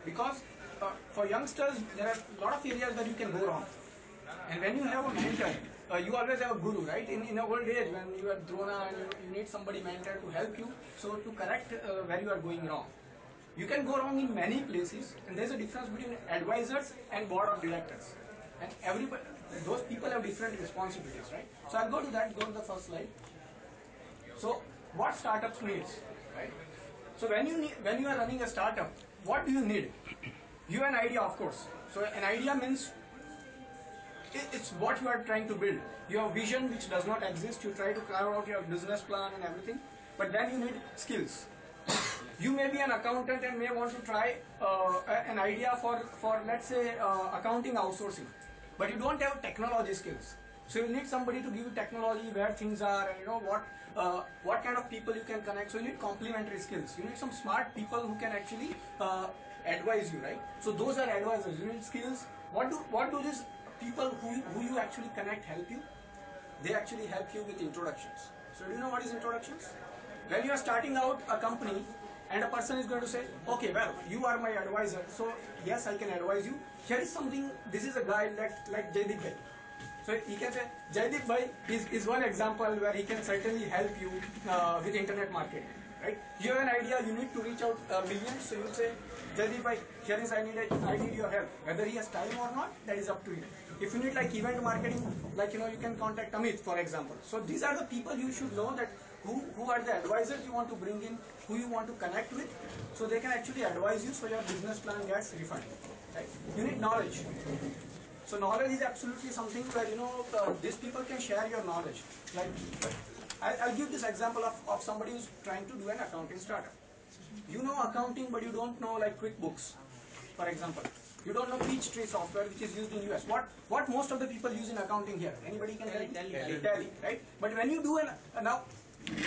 because for youngsters there are a lot of areas where you can go wrong. And when you have a mentor, you always have a guru, right? In old age, when you are drona and you need somebody mentor to help you, so to correct where you are going wrong. You can go wrong in many places, and there's a difference between advisors and board of directors. And everybody, those people have different responsibilities, right? So I'll go to that. Go to the first slide. So what startups needs, right? So when you are running a startup, what do you need? You have an idea, of course. So an idea means it's what you are trying to build. You have vision which does not exist. You try to carve out your business plan and everything, but then you need skills. You may be an accountant and may want to try an idea for let's say accounting outsourcing, but you don't have technology skills. So you need somebody to give you technology, where things are, and you know what kind of people you can connect. So you need complementary skills. You need some smart people who can actually advise you, right? So those are advisors. You need skills. What do these people who you actually connect help you? They actually help you with introductions. So do you know what is introductions? When you are starting out a company and a person is going to say, okay, well, you are my advisor, so yes, I can advise you. Here is something, this is a guy like Jaideep Bhai. So he can say, Jaideep Bhai is one example where he can certainly help you with internet marketing. Right? You have an idea, you need to reach out millions, so you say, Jaideep Bhai, here is I need your help. Whether he has time or not, that is up to him. If you need like event marketing, like you can contact Amit, for example. So these are the people you should know, that who are the advisors you want to bring in, who you want to connect with, so they can actually advise you so your business plan gets refined. Right? You need knowledge. So knowledge is absolutely something where these people can share your knowledge. Like I'll give this example of somebody who's trying to do an accounting startup. You know accounting, but you don't know like QuickBooks, for example. You don't know Peachtree software, which is used in US. What most of the people use in accounting here? Anybody can tell me? Tally, right? But when you do now,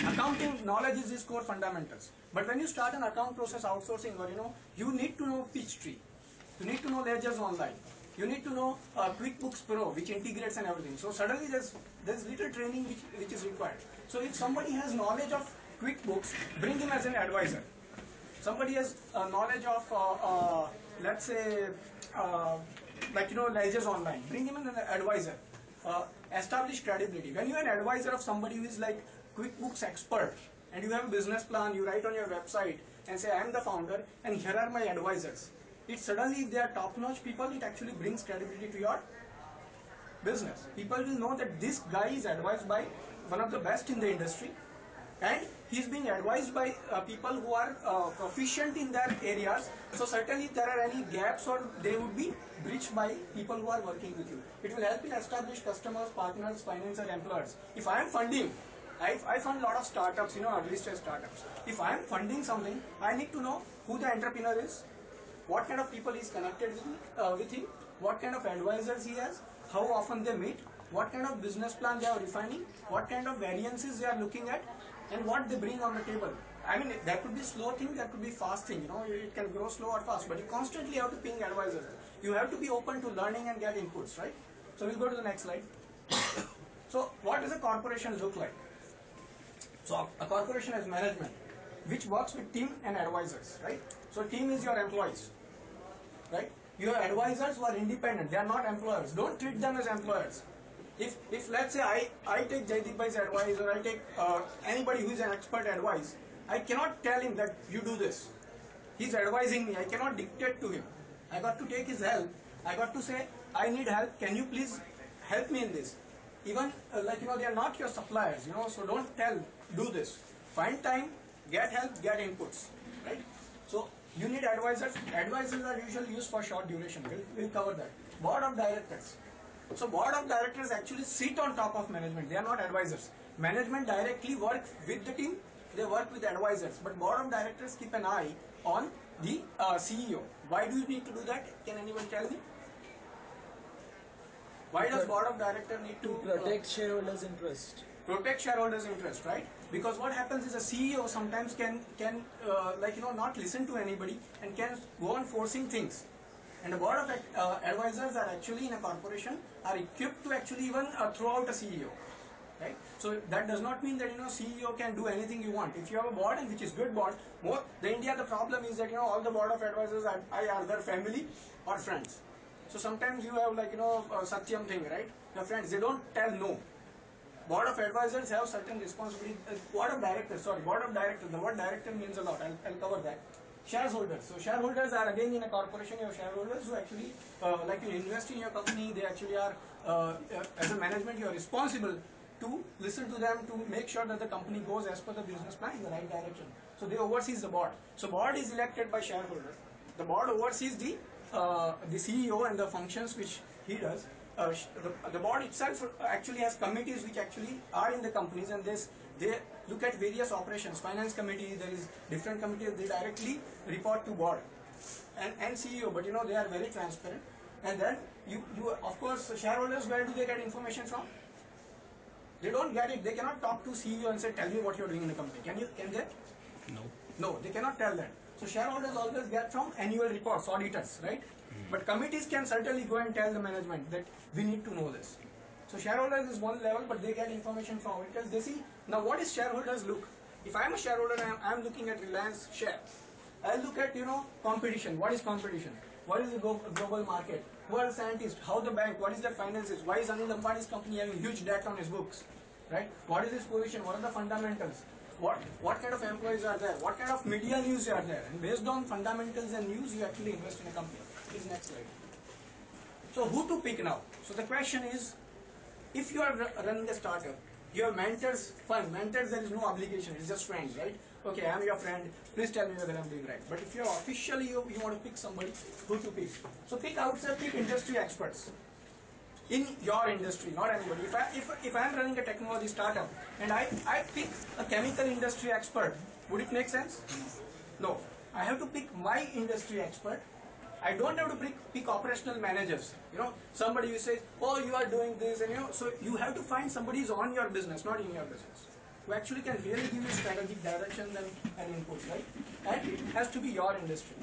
accounting knowledge is core fundamentals. But when you start an account process outsourcing, or you need to know Peachtree. You need to know Ledgers Online. You need to know QuickBooks Pro, which integrates and everything. So suddenly there's little training which is required. So if somebody has knowledge of QuickBooks, bring him as an advisor. Somebody has knowledge of let's say Ledgers Online, bring him as an advisor. Establish credibility. When you are an advisor of somebody who is like QuickBooks expert, and you have a business plan, you write on your website and say, I am the founder and here are my advisors. It suddenly, if they are top-notch people, it actually brings credibility to your business. People will know that this guy is advised by one of the best in the industry, and he is being advised by people who are proficient in their areas. So certainly if there are any gaps, or they would be bridged by people who are working with you. It will help in establish customers, partners, financiers, employers. If I am funding, I fund a lot of startups, early stage startups. If I am funding something, I need to know who the entrepreneur is, what kind of people he is connected with him, what kind of advisors he has, how often they meet, what kind of business plan they are refining, what kind of variances they are looking at, and what they bring on the table. I mean, that could be slow thing, that could be fast thing, it can grow slow or fast, but you constantly have to ping advisors. You have to be open to learning and get inputs, right? So we'll go to the next slide. So what does a corporation look like? So a corporation has management, which works with team and advisors, right? So team is your employees, right? Your advisors who are independent, they are not employers. Don't treat them as employers. If let's say I take Jaideep Bhai's advice, or I take anybody who is an expert advice, I cannot tell him that you do this. He's advising me. I cannot dictate to him. I got to take his help. I got to say, I need help. Can you please help me in this? Even they are not your suppliers. So don't tell, do this. Find time, get help, get inputs, right? So you need advisors. Advisors are usually used for short duration. We'll cover that. Board of directors. So board of directors actually sit on top of management. They are not advisors. Management directly work with the team. They work with advisors. But board of directors keep an eye on the CEO. Why do you need to do that? Can anyone tell me? Why does board of director need to protect shareholders' interest? Protect shareholders' interest, right? Because what happens is a CEO sometimes can not listen to anybody and can go on forcing things. And the board of advisors are actually in a corporation are equipped to actually even throw out a CEO. right? So that does not mean that CEO can do anything you want. If you have a board, and which is good board, the India the problem is that all the board of advisors are either family or friends. So sometimes you have like Satyam thing, right? Your friends, they don't tell no. Board of advisors have certain responsibility. Board of directors, sorry, board of directors. The word director means a lot. I'll cover that. Shareholders. So shareholders are again in a corporation. You have shareholders who actually like you invest in your company. They actually are as a management. You are responsible to listen to them to make sure that the company goes as per the business plan in the right direction. So they oversees the board. So board is elected by shareholders. The board oversees the CEO and the functions which he does. The board itself actually has committees which actually are in the companies, and they look at various operations. Finance committee, there is different committees, they directly report to board and CEO, but they are very transparent. And then you of course shareholders, where do they get information from? They don't get it. They cannot talk to CEO and say, tell me what you're doing in the company. Can they? No, they cannot tell that. So shareholders always get from annual reports, auditors, right? But committees can certainly go and tell the management that we need to know this. So shareholders is one level, but they get information from auditors. They see, now what is shareholders look? If I'm a shareholder and I'm looking at Reliance share, I'll look at, competition. What is competition? What is the global market? Who are the scientists? How the bank? What is their finances? Why is Anil Ambani's company having huge debt on his books? Right? What is his position? What are the fundamentals? What kind of employees are there? What kind of media news are there? And based on fundamentals and news, you actually invest in a company. Please, next slide. So who to pick now? So the question is, if you are running a startup, you have mentors, fine. Mentors, there is no obligation. It's just friends, right? Okay, I'm your friend. Please tell me whether I'm doing right. But if you're officially, you want to pick somebody, who to pick? So pick outside, pick industry experts in your industry, not anybody. If I'm running a technology startup and I pick a chemical industry expert, would it make sense? No. I have to pick my industry expert. I don't have to pick operational managers. Somebody who says, oh, you are doing this, and so you have to find somebody who's on your business, not in your business, who actually can really give you strategic direction and input, right? And it has to be your industry.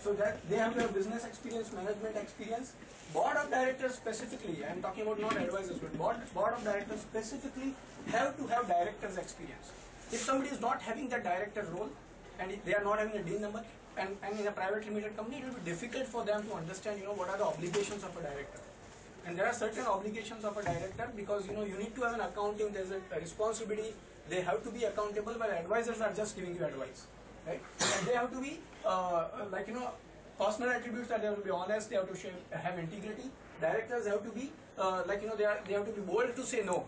So that they have to have business experience, management experience. Board of directors specifically, I'm talking about not advisors, but board of directors specifically have to have directors experience. If somebody is not having that director role, and they are not having a deal number, and in a private limited company, it will be difficult for them to understand, what are the obligations of a director. And there are certain obligations of a director because, you need to have an accounting, there's a responsibility, they have to be accountable, while advisors are just giving you advice, right? And they have to be, personal attributes, that they have to be honest, they have to have integrity. Directors have to be, they have to be bold to say no.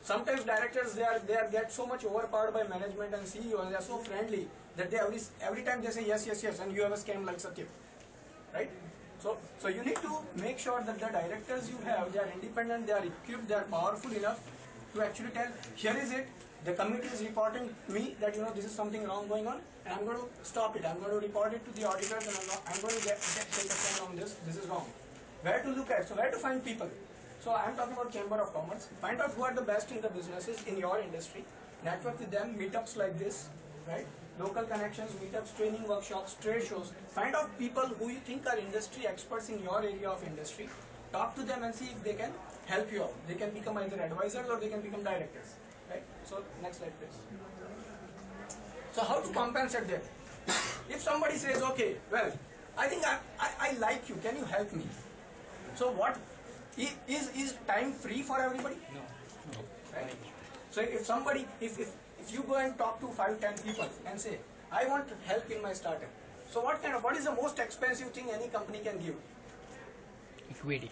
Sometimes directors, they get so much overpowered by management and CEO, and they are so friendly that they every time they say yes, and you have a scam like Satyam, right? So you need to make sure that the directors you have, they are independent, they are equipped, they are powerful enough to actually tell, here is it, the committee is reporting me that this is something wrong going on, and I'm going to stop it. I'm going to report it to the auditors, and I'm going to take a stand on this. This is wrong. Where to look at? So where to find people? So I'm talking about Chamber of Commerce. Find out who are the best in the businesses in your industry. Network with them. Meetups like this, right? Local connections, meetups, training workshops, trade shows. Find out people who you think are industry experts in your area of industry. Talk to them and see if they can help you out. They can become either advisors or they can become directors, right? So next slide, please. So how to compensate them? If somebody says, okay, well, I think I like you. Can you help me? So what? Is time free for everybody? No. Right? So if somebody, if you go and talk to 5-10 people and say, I want help in my startup. So what is the most expensive thing any company can give? Equity.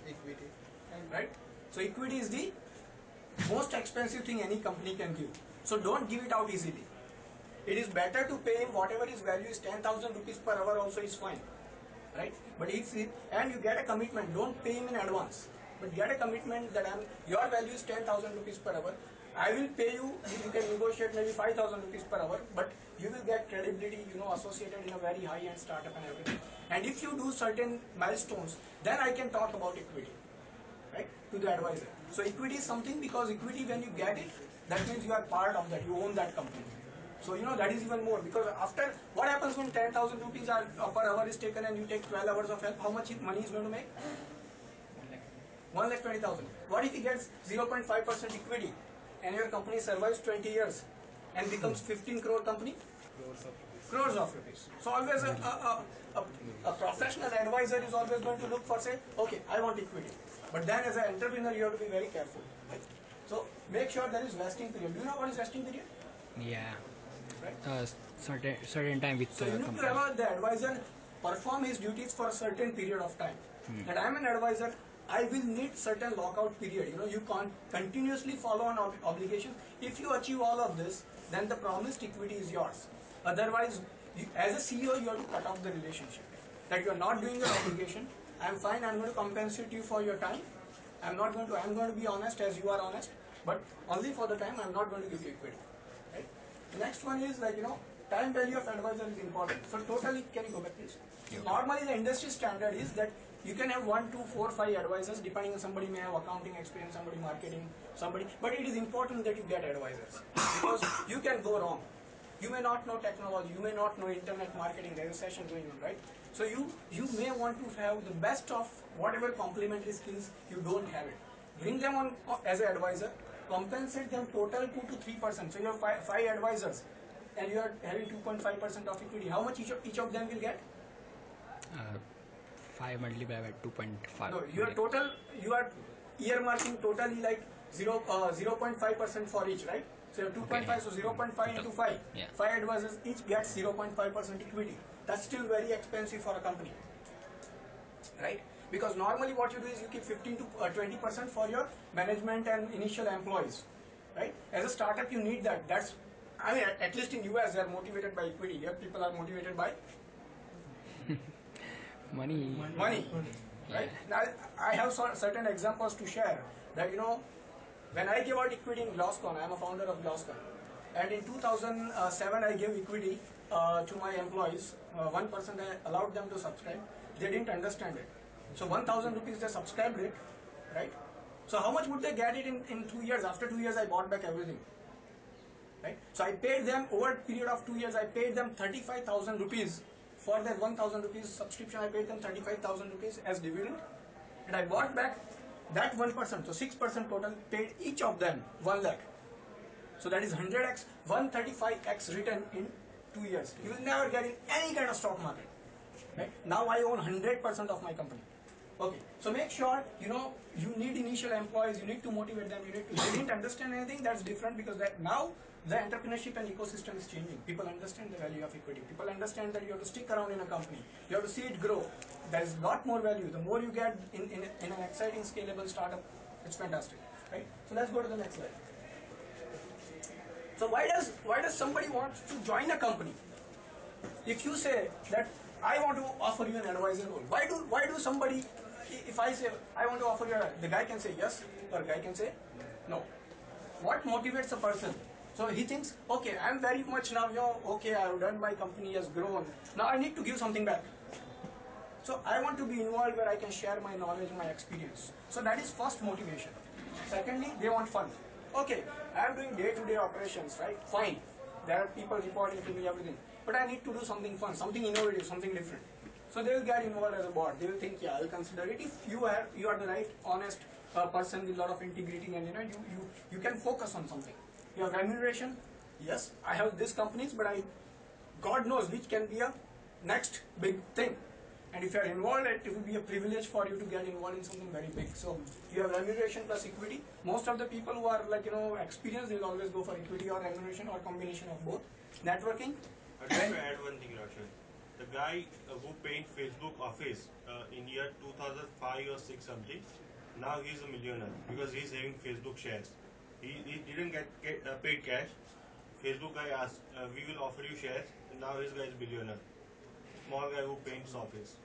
Right? So equity is the most expensive thing any company can give. So don't give it out easily. It is better to pay him whatever his value is, 10,000 rupees per hour also is fine. Right? But and you get a commitment, don't pay him in advance. But get a commitment that your value is 10,000 rupees per hour. I will pay you, you can negotiate maybe 5,000 rupees per hour, but you will get credibility, associated in a very high-end startup and everything. And if you do certain milestones, then I can talk about equity, right, to the advisor. So equity is something, because equity, when you get it, that means you are part of that, you own that company. So, that is even more, because after, what happens when 10,000 rupees per hour is taken and you take 12 hours of help, how much money is going to make? 1,20,000. What if he gets 0.5% equity and your company survives 20 years and becomes 15 crore company? Crores of rupees. So always a professional advisor is always going to look for, say, okay, I want equity. But then as an entrepreneur, you have to be very careful. Right? So make sure there is vesting period. Do you know what is vesting period? Yeah. Right? Certain time with So you need to have the advisor perform his duties for a certain period of time. That I am an advisor, I will need certain lockout period. You know, you can't continuously follow on obligations. If you achieve all of this, then the promised equity is yours. Otherwise, as a CEO, you have to cut off the relationship. That you are not doing your obligation. I am fine. I am going to compensate you for your time. I am going to be honest as you are honest, but only for the time. I am not going to give you equity. Right? The next one is like, you know, time value of advisor is important. So totally, can you go back please? Normally the industry standard is that you can have 1, 2, 4, 5 advisors depending on somebody may have accounting experience, somebody marketing, somebody, but it is important that you get advisors because you can go wrong. You may not know technology, you may not know internet marketing, there is a session going on, right? So you may want to have the best of whatever complementary skills you don't have it. Bring them on as an advisor, compensate them total 2 to 3%. So you have five advisors and you are having 2.5% of equity. How much each of them will get? 5 multiplied by 2.5. No, you are earmarking totally like 0.5% for each, right? So you have 2.5, Okay. so 0.5 into 5. Yeah. 5 advisors each gets 0.5% equity. That's still very expensive for a company, right? Because normally what you do is you keep 15 to 20% for your management and initial employees, right? As a startup, you need that. That's, I mean, at least in US, they are motivated by equity. Here, people are motivated by Money. right? Now, I have certain examples to share that, you know, when I gave out equity in Glosscon, I am a founder of Glosscon, and in 2007 I gave equity to my employees. 1% I allowed them to subscribe. They didn't understand it. So 1,000 rupees they subscribed it, right? So how much would they get it in 2 years? After 2 years I bought back everything, right? So I paid them over a period of 2 years, I paid them 35,000 rupees. For that 1,000 rupees subscription, I paid them 35,000 rupees as dividend, and I bought back that 1%, so 6% total, paid each of them 1 lakh. So that is 100x, 135x return in 2 years. You will never get in any kind of stock market. Right? Now I own 100% of my company. Okay, so make sure, you know, you need initial employees, you need to motivate them, they didn't understand anything, that's different, because that now the entrepreneurship and ecosystem is changing. People understand the value of equity. People understand that you have to stick around in a company. You have to see it grow. There is a lot more value. The more you get in an exciting, scalable startup, it's fantastic. Right? So let's go to the next slide. So why does somebody want to join a company? If you say that I want to offer you an advisor role, why do somebody, if I say I want to offer you, the guy can say yes or guy can say no. What motivates a person? So he thinks, okay, I'm very much now, you know, okay, I've done, my company has grown. Now I need to give something back. So I want to be involved where I can share my knowledge, my experience. So that is first motivation. Secondly, they want fun. Okay, I'm doing day-to-day operations, right? Fine. There are people reporting to me, everything. But I need to do something fun, something innovative, something different. So they will get involved as a board. They will think, yeah, I'll consider it. If you are the right, honest person with a lot of integrity, and you know, you can focus on something. Your remuneration, yes, I have these companies, but God knows which can be a next big thing. And if you are involved, it will be a privilege for you to get involved in something very big. So you have remuneration plus equity. Most of the people who are like, you know, experienced, they will always go for equity or remuneration or combination of both. Networking. I'd like to add one thing, Roshan. The guy who paid Facebook office in year 2005 or 6 something, now he's a millionaire because he's having Facebook shares. He didn't get paid cash. Facebook guy asked, we will offer you shares, and now his guy is billionaire. Small guy who paints office.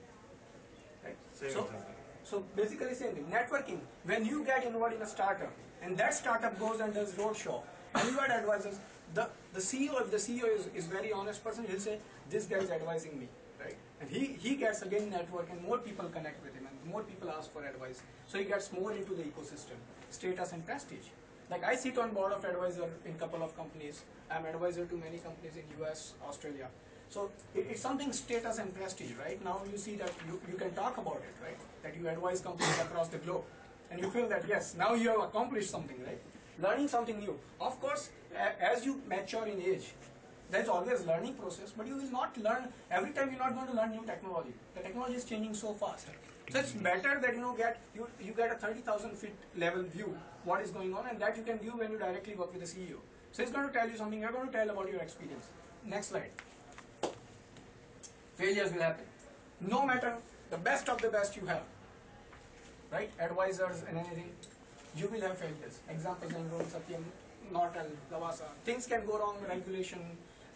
Right. Same example. So basically same thing. Networking. When you get involved in a startup and that startup goes and does roadshow, and you got advisors, the CEO, if the CEO is very honest person, he'll say, this guy is advising me, right? And he gets again network, and more people connect with him, and more people ask for advice. So he gets more into the ecosystem, status and prestige. Like I sit on board of advisor in couple of companies. I'm advisor to many companies in US, Australia. So it's something status and prestige, right? Now you see that you can talk about it, right? That you advise companies across the globe. and you feel that yes, now you have accomplished something, right? Learning something new. Of course, as you mature in age, there's always learning process, but you will not learn every time. You're not going to learn new technology. The technology is changing so fast. So it's better that you get a 30,000 feet level view what is going on, and that you can view when you directly work with the CEO. So he's going to tell you something. You're going to tell about your experience. Next slide. Failures will happen. No matter the best of the best you have, right? Advisors and anything, you will have failures. Examples: Enron, Satyam, Nortel, Lavasa. Things can go wrong. Regulation,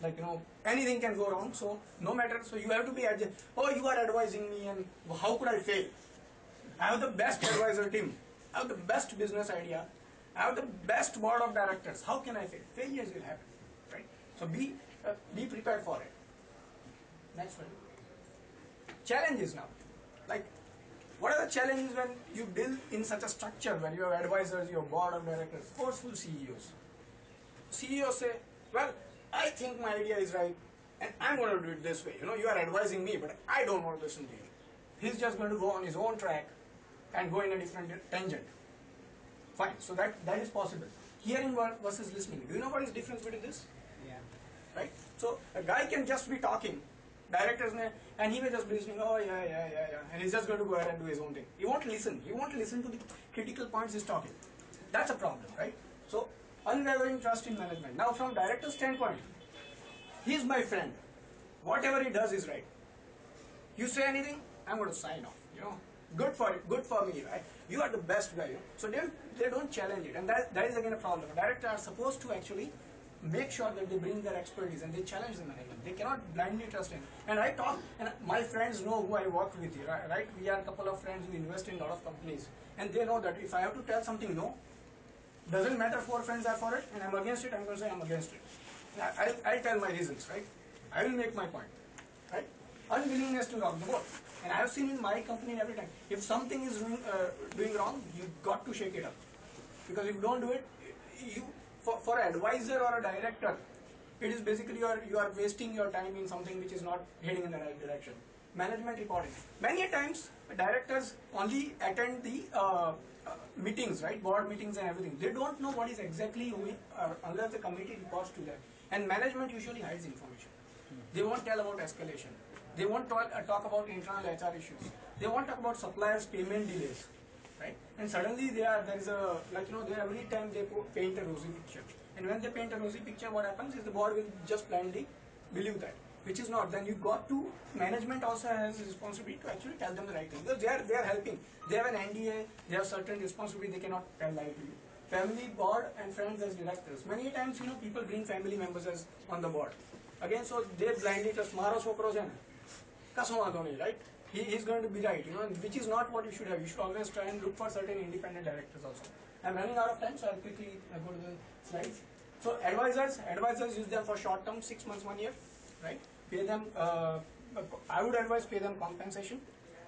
like anything can go wrong. So no matter. So you have to be adjust. Oh, you are advising me, and how could I fail? I have the best advisor team. I have the best business idea. I have the best board of directors. How can I fail? Failures will happen, right? So be prepared for it. Next one. Challenges now. Like, what are the challenges when you build in such a structure where you have advisors, your board of directors, forceful CEOs? CEOs say, well, I think my idea is right, and I'm going to do it this way. You are advising me, but I don't want to listen to you. He's just going to go on his own track and go in a different tangent. Fine, so that is possible. Hearing versus listening. Do you know what is the difference between this? Yeah. Right? So a guy can just be talking, directors and he may just be listening, oh yeah, and he's just going to go ahead and do his own thing. He won't listen. He won't listen to the critical points he's talking. That's a problem, right? So unwavering trust in management. Now from director's standpoint, he's my friend. Whatever he does is right. You say anything, I'm going to sign off. Good for me, right? You are the best guy. So they don't challenge it, and that is again a problem. Directors are supposed to actually make sure that they bring their expertise and they challenge the management. They cannot blindly trust him. And I talk, and my friends know who I work with here, right? We are a couple of friends who invest in a lot of companies, and they know that if I have to tell something no, doesn't matter 4 friends are for it, and I'm against it, I'm going to say I'm against it. I'll tell my reasons, right? I will make my point, right? Unwillingness to rock the boat. And I have seen in my company every time, if something is doing wrong, you've got to shake it up. Because if you don't do it, for an advisor or a director, it is basically you are wasting your time in something which is not heading in the right direction. Management reporting. Many times, directors only attend the meetings, right? Board meetings and everything. They don't know what is exactly unless the committee reports to them. And management usually hides information. They won't tell about escalation. They won't talk about internal HR issues. They won't talk about suppliers' payment delays, right? And suddenly every time they paint a rosy picture. And when they paint a rosy picture, what happens is the board will just blindly believe that, which is not. Then you got to, management also has a responsibility to actually tell them the right thing. Because they are helping. They have an NDA, they have certain responsibility, they cannot tell lie to you. Family, board and friends as directors. Many times, people bring family members as on the board. Again, so they blindly trust Maro Sokro Jan. Right? He is going to be right, which is not what you should have. You should always try and look for certain independent directors also. I'm running out of time, so I'll quickly go to the slides. So advisors use them for short term, 6 months, 1 year, right? Pay them, I would advise pay them compensation,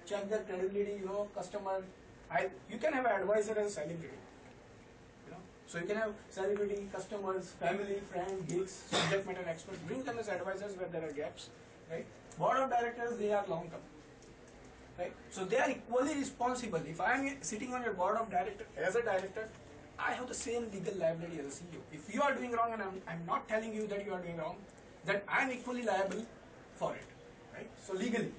check their credibility, customer. You can have an advisor as a celebrity. So you can have celebrity, customers, family, friend, gigs, subject matter experts. Bring them as advisors where there are gaps, right? Board of directors, they are long term, right? So they are equally responsible. If I am sitting on your board of directors as a director, I have the same legal liability as a CEO. If you are doing wrong and I'm not telling you that you are doing wrong, then I'm equally liable for it, right? So legally,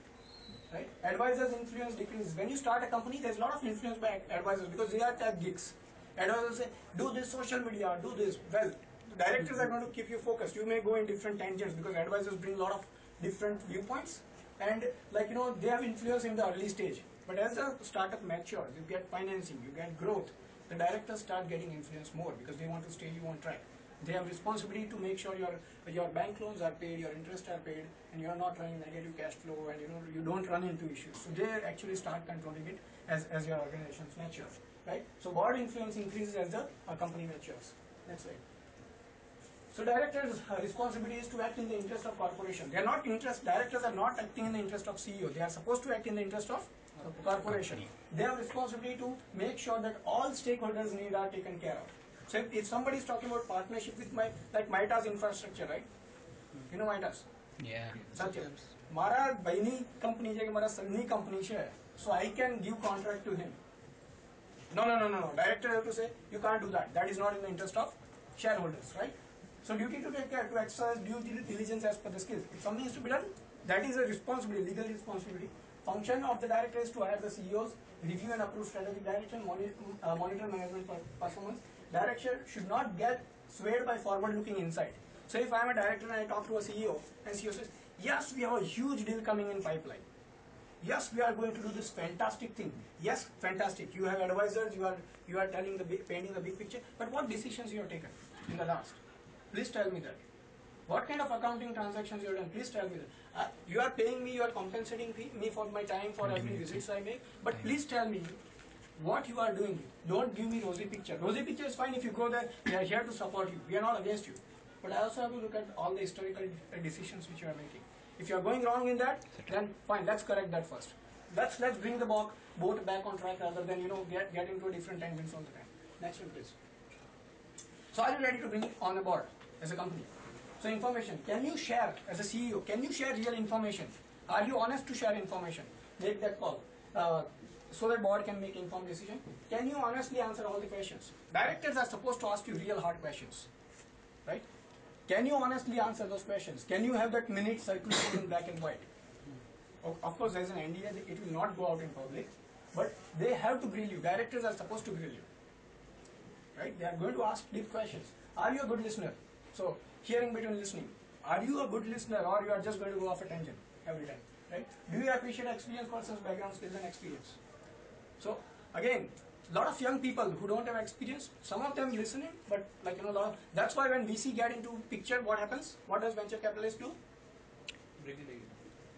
right? Advisors' influence decreases. When you start a company, there's a lot of influence by advisors because they are tech geeks. Advisors say, do this social media, do this. Well, the directors are going to keep you focused. You may go in different tangents because advisors bring a lot of different viewpoints and they have influence in the early stage. But as the startup matures, you get financing, you get growth, the directors start getting influence more because they want to stay you on track. They have responsibility to make sure your bank loans are paid, your interest are paid, and you are not running negative cash flow, and you don't run into issues. So they actually start controlling it as your organizations mature, right? So board influence increases as the company matures. Next slide. So directors' responsibility is to act in the interest of corporation. They are not directors are not acting in the interest of CEO. They are supposed to act in the interest of corporation. They have responsibility to make sure that all stakeholders' needs are taken care of. So if somebody is talking about partnership with Maitas infrastructure, right? You know Maitas? Yeah. Satya. Mara Baini company है कि मरा Sunny company है. So I can give contract to him. No. Director have to say, you can't do that. That is not in the interest of shareholders, right? So duty to take care, to exercise due diligence as per the skills. If something is to be done, that is a responsibility, legal responsibility. Function of the director is to hire the CEOs, review and approve strategic direction, monitor management performance. Director should not get swayed by forward-looking insight. So if I am a director and I talk to a CEO, and CEO says, yes, we have a huge deal coming in pipeline. Yes, we are going to do this fantastic thing. Yes, fantastic. You have advisors. You are telling painting the big picture. But what decisions you have taken in the last? Please tell me that. What kind of accounting transactions you have done? Please tell me that. You are paying me. You are compensating me for my time for every visits I make. But please tell me what you are doing. Don't give me rosy picture. Rosy picture is fine if you go there. We are here to support you. We are not against you. But I also have to look at all the historical decisions which you are making. If you are going wrong in that, then fine, let's correct that first. Let's bring the boat back on track rather than get into a different tangents all the time. Next one, please. So are you ready to bring it on a board as a company? So information, can you share as a CEO? Can you share real information? Are you honest to share information? Make that call so that board can make informed decision. Can you honestly answer all the questions? Directors are supposed to ask you real hard questions, right? Can you honestly answer those questions? Can you have that minute circulated in black and white? Of course, as an NDA, it will not go out in public, but they have to grill you. Directors are supposed to grill you, right? They are going to ask deep questions. Are you a good listener? So, hearing between listening. Are you a good listener, or you are just going to go off a tangent every time, right? Do you appreciate experience versus background skills and experience? So, again, lot of young people who don't have experience, some of them listening, but that's why when VC get into picture, what happens? What does venture capitalists do?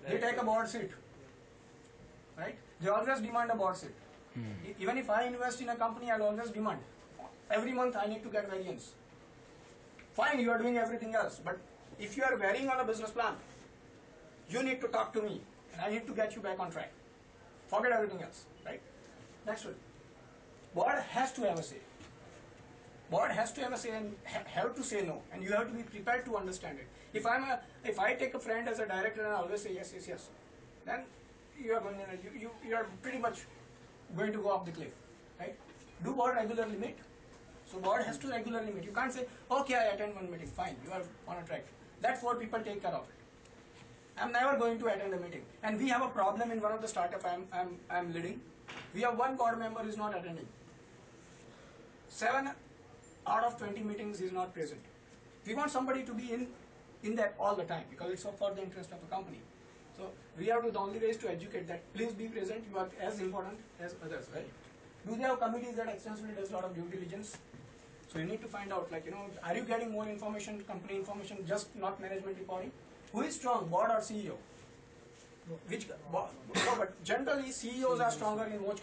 They take a board seat, right? They always demand a board seat. Even if I invest in a company, I'll always demand. Every month I need to get variance. Fine, you are doing everything else, but if you are varying on a business plan, you need to talk to me, and I need to get you back on track. Forget everything else, right? Next one. Board has to have a say. Board has to have a say and have to say no, and you have to be prepared to understand it. If I take a friend as a director and I always say yes, then you are pretty much going to go off the cliff, right? Do board regularly meet? So board has to regularly meet. You can't say, okay, I attend one meeting, fine, you are on a track. Let 4 people take care of it. I'm never going to attend a meeting, and we have a problem in one of the startup I'm leading. We have one board member who is not attending. 7 out of 20 meetings is not present. We want somebody to be in that all the time because it's for the interest of the company. So we have to, the only way is to educate that please be present, you are as important as others, right? Do they have committees that extensively does a lot of due diligence? So you need to find out, are you getting more information, company information, just not management reporting? Who is strong, board or CEO? But generally CEOs are stronger in most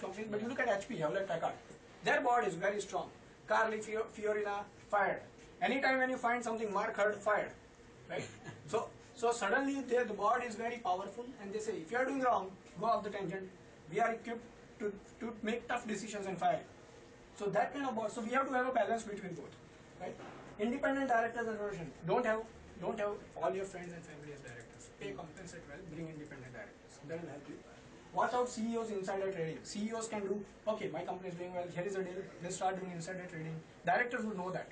companies, but you look at HP, Hewlett Packard, their board is very strong. Carly Fiorina, fired. Anytime when you find something, Mark Hurd, fired. Right? So suddenly the board is very powerful, and they say, if you are doing wrong, go off the tangent. We are equipped to make tough decisions and fire. So that kind of board. So we have to have a balance between both. Right? Independent directors and Roshan, don't have all your friends and family as directors. Pay, compensate well, bring independent directors. That will help you. Watch out CEOs insider trading. CEOs can do, okay, my company is doing well, here is a deal, let's start doing insider trading. Directors will know that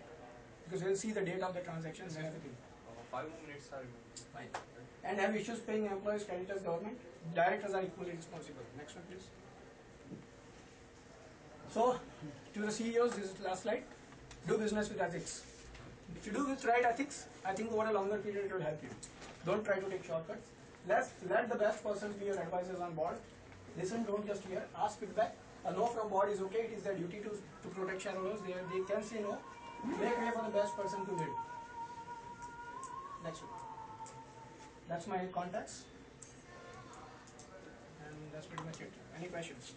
because they will see the date of the transactions and everything. 5 more minutes are fine. And have issues paying employees, creditors, government. Directors are equally responsible. Next one, please. So, to the CEOs, this is the last slide. Do business with ethics. If you do with right ethics, I think over a longer period it will help you. Don't try to take shortcuts. Let the best persons be your advisors on board. Listen, don't just hear. Ask feedback. A no from board is okay. It is their duty to protect shareholders. They can say no. Make way for the best person to lead. Next one. That's my contacts. And that's pretty much it. Any questions?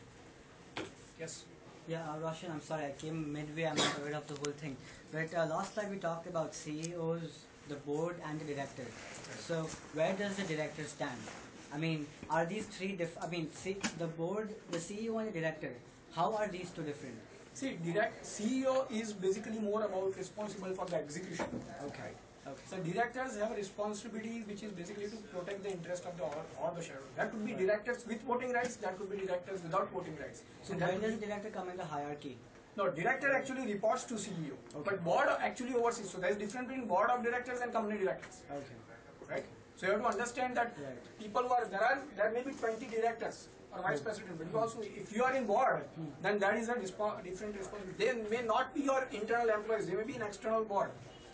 Yes. Yeah, Roshan, I'm sorry, I came midway, I'm not aware of the whole thing. But last time we talked about CEOs, the board, and the director. So where does the director stand? I mean, are these three the board, the CEO, and the director, how are these two different? See, CEO is basically more about responsible for the execution. Okay. Okay. So directors have responsibilities which is basically to protect the interest of the all the shareholders. That could be directors with voting rights, that could be directors without voting rights. So And where that does could be, director come in the hierarchy? no, director actually reports to CEO, but board actually oversees. So there is difference between board of directors and company directors, Okay. right? So you have to understand that Right. people who are there may be 20 directors or vice president, but you also if you are in board, then that is a different responsibility. They may not be your internal employees; they may be an external board.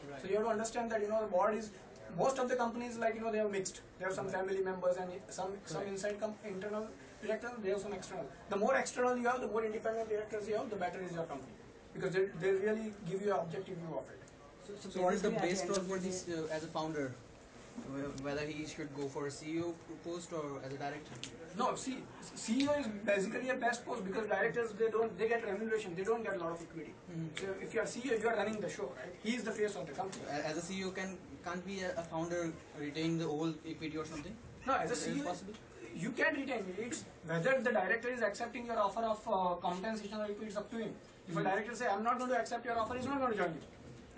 Right. So you have to understand that the board is most of the companies they are mixed. They have some family members and some inside internal directors. They have some external. The more external you have, the more independent directors you have, the better is your company because they really give you an objective view of it. So what is the basically at base end role of for the this day- as a founder? Whether he should go for a CEO post or as a director? No, see, CEO is basically a best post because directors they get remuneration. They don't get a lot of equity. So if you are CEO, you are running the show, right? He is the face of the company. As a CEO, can't be a founder retain the whole equity or something? No, as a Is it CEO, possible? you can retain it. It's whether the director is accepting your offer of compensation or equity is up to him. If a director say, I'm not going to accept your offer, he's not going to join you.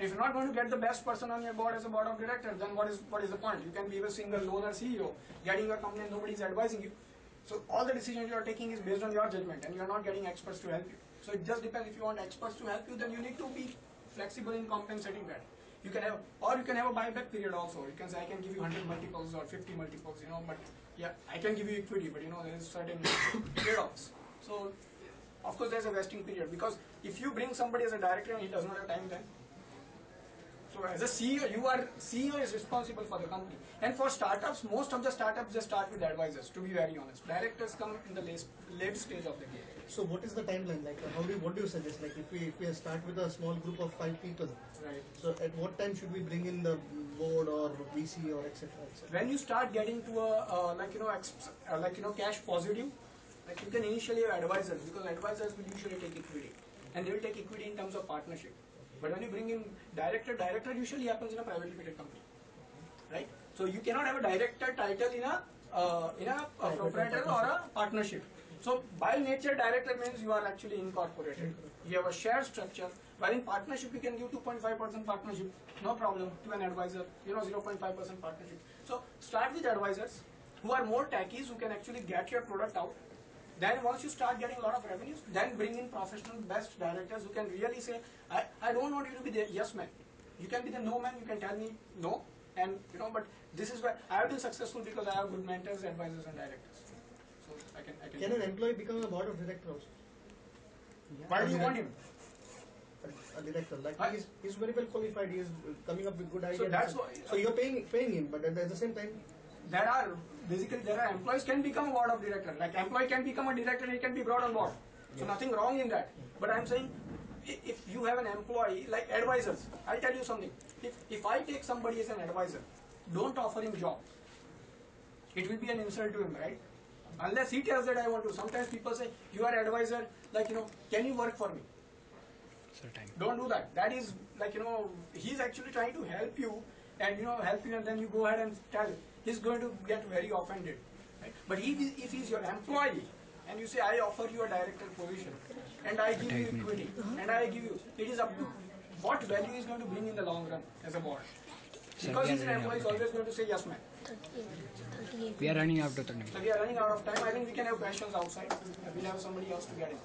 If you're not going to get the best person on your board as a board of directors, then what is the point? You can be a single loner CEO, getting your company and nobody is advising you. So all the decisions you are taking is based on your judgment and you are not getting experts to help you. So it just depends. If you want experts to help you, then you need to be flexible in compensating that. You can have a buyback period also. You can say I can give you 100 multiples or 50 multiples, but yeah, I can give you equity, but there is certain trade-offs. So of course there's a vesting period because if you bring somebody as a director and he does not have time then. So as a CEO is responsible for the company. And for startups, most of the startups just start with advisors, to be very honest. Directors come in the late stage of the game. So what is the timeline? Like, what do you suggest? Like, if we start with a small group of 5 people, Right. so at what time should we bring in the board or VC or etc. When you start getting to a cash positive, like you can initially have advisors because advisors will usually take equity and they will take equity in terms of partnership. But when you bring in director usually happens in a private limited company, right? So you cannot have a director title in a proprietor or a partnership. So by nature, director means you are actually incorporated. You have a share structure. While in partnership, you can give 2.5% partnership, no problem, to an advisor, 0.5% partnership. So start with advisors who are more techies, who can actually get your product out. Then once you start getting a lot of revenues, then bring in professional best directors who can really say, I don't want you to be the yes man. You can be the no man, you can tell me no. And but this is where I have been successful because I have good mentors, advisors and directors. So I can Can an employee become a board of director also? Why do you want him? A director, like Huh? he's very well qualified. He is coming up with good ideas. that's why- So you're paying him, but at the same time, There are employees can become a board of director. Like employee can become a director and he can be brought on board. So nothing wrong in that. But I'm saying if you have an employee like advisors, I'll tell you something. If I take somebody as an advisor, don't offer him job. It will be an insult to him, right? Unless he tells that I want to. Sometimes people say, you are advisor, can you work for me? Certain. Don't do that. That is he's actually trying to help you and then you go ahead and tell. He's going to get very offended. Right? But if he's your employee and you say, I offer you a director position and I give you equity and I give you, it is up to what value he's going to bring in the long run as a board. Sir, Because we are he's an running employee, he's out of always going to say yes ma'am. We are running out of time. So we are running out of time. I think we can have questions outside. We'll have somebody else to get in.